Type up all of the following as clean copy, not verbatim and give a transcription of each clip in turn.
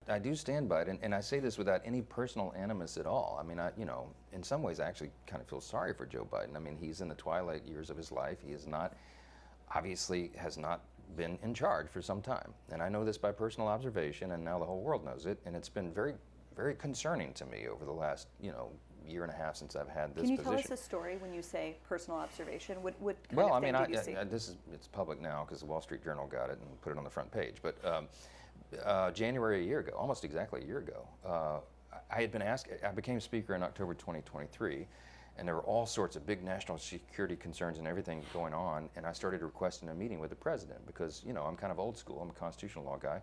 I do stand by it, and I say this without any personal animus at all. I mean, you know, in some ways, I actually kind of feel sorry for Joe Biden. I mean, he's in the twilight years of his life. He is not, obviously, has not been in charge for some time, and I know this by personal observation, and now the whole world knows it, and it's been very, very concerning to me over the last, you know, year and a half since I've had this Can you position. tell us a story when you say personal observation? What kind Well, of I thing mean, did you see? it's public now because the Wall Street Journal got it and put it on the front page. But January a year ago, almost exactly a year ago, I had been asked. I became Speaker in October 2023, and there were all sorts of big national security concerns and everything going on. And I started requesting a meeting with the president because, you know, I'm kind of old school. I'm a constitutional law guy.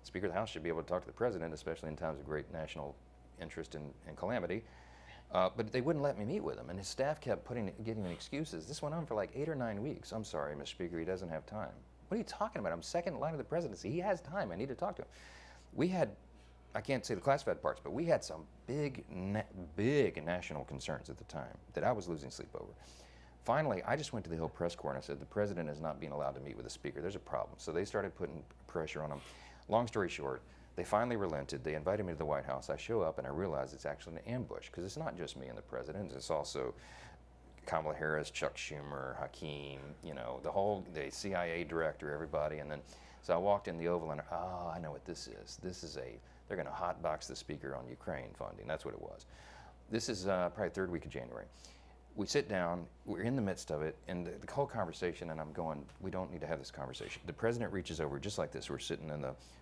Speaker of the House should be able to talk to the president, especially in times of great national interest and calamity. But they wouldn't let me meet with him, and his staff kept giving me excuses. This went on for like 8 or 9 weeks. I'm sorry, Mr. Speaker, he doesn't have time. What are you talking about? I'm second in line of the presidency. He has time. I need to talk to him. We had, I can't say the classified parts, but we had some big national concerns at the time that I was losing sleep over. Finally, I just went to the Hill press corps and I said, the president is not being allowed to meet with the speaker. There's a problem. So they started putting pressure on him. Long story short, they finally relented. They invited me to the White House. I show up and I realize it's actually an ambush because it's not just me and the president. It's also Kamala Harris, Chuck Schumer, Hakeem, you know, the CIA director, everybody. And then, so I walked in the Oval and, I know what this is. They're going to hotbox the speaker on Ukraine funding. That's what it was. This is probably third week of January. We sit down, we're in the midst of it, and the whole conversation, and I'm going, we don't need to have this conversation. The president reaches over just like this. We're sitting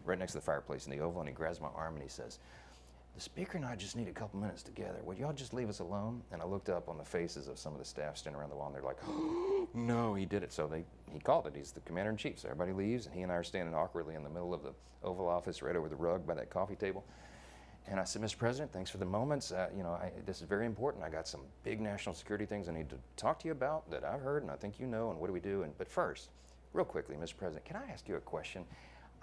right next to the fireplace in the Oval, and he grabs my arm and he says, the speaker and I just need a couple minutes together. Would y'all just leave us alone? And I looked up on the faces of some of the staff standing around the wall, and they're like, oh, no, he did it. So he called it. He's the commander-in-chief. So everybody leaves, and he and I are standing awkwardly in the middle of the Oval Office right over the rug by that coffee table. And I said, Mr. President, thanks for the moments. You know, this is very important. I got some big national security things I need to talk to you about that I've heard and I think you know, and what do we do? But first, real quickly, Mr. President, can I ask you a question?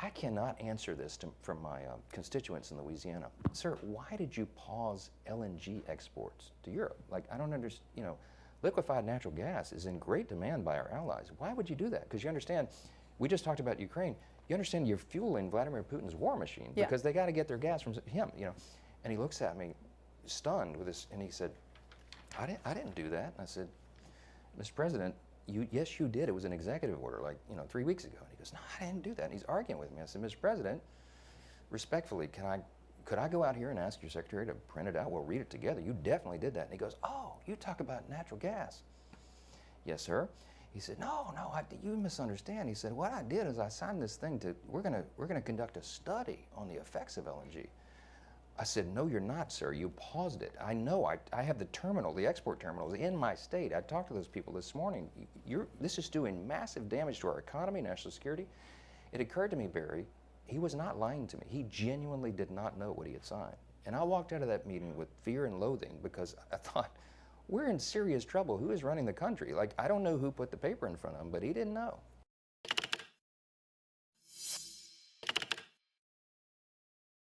I cannot answer this from my constituents in Louisiana. Sir, why did you pause LNG exports to Europe? Like, I don't understand, you know, liquefied natural gas is in great demand by our allies. Why would you do that? Because you understand, we just talked about Ukraine. You understand you're fueling Vladimir Putin's war machine because they got to get their gas from him, you know. And he looks at me, stunned with this, and he said, I didn't do that. And I said, Mr. President, yes, you did. It was an executive order, like, you know, 3 weeks ago. And he goes, no, I didn't do that. And he's arguing with me. I said, Mr. President, respectfully, could I go out here and ask your secretary to print it out? We'll read it together. You definitely did that. And he goes, oh, you talk about natural gas. Yes, sir. He said, no, you misunderstand. He said, what I did is I signed this thing we're gonna conduct a study on the effects of LNG. I said, no, you're not, sir. You paused it. I know, I have the export terminals in my state. I talked to those people this morning. This is doing massive damage to our economy, national security. It occurred to me, Barry, he was not lying to me. He genuinely did not know what he had signed. And I walked out of that meeting with fear and loathing because I thought, we're in serious trouble. Who is running the country? Like, I don't know who put the paper in front of him, but he didn't know.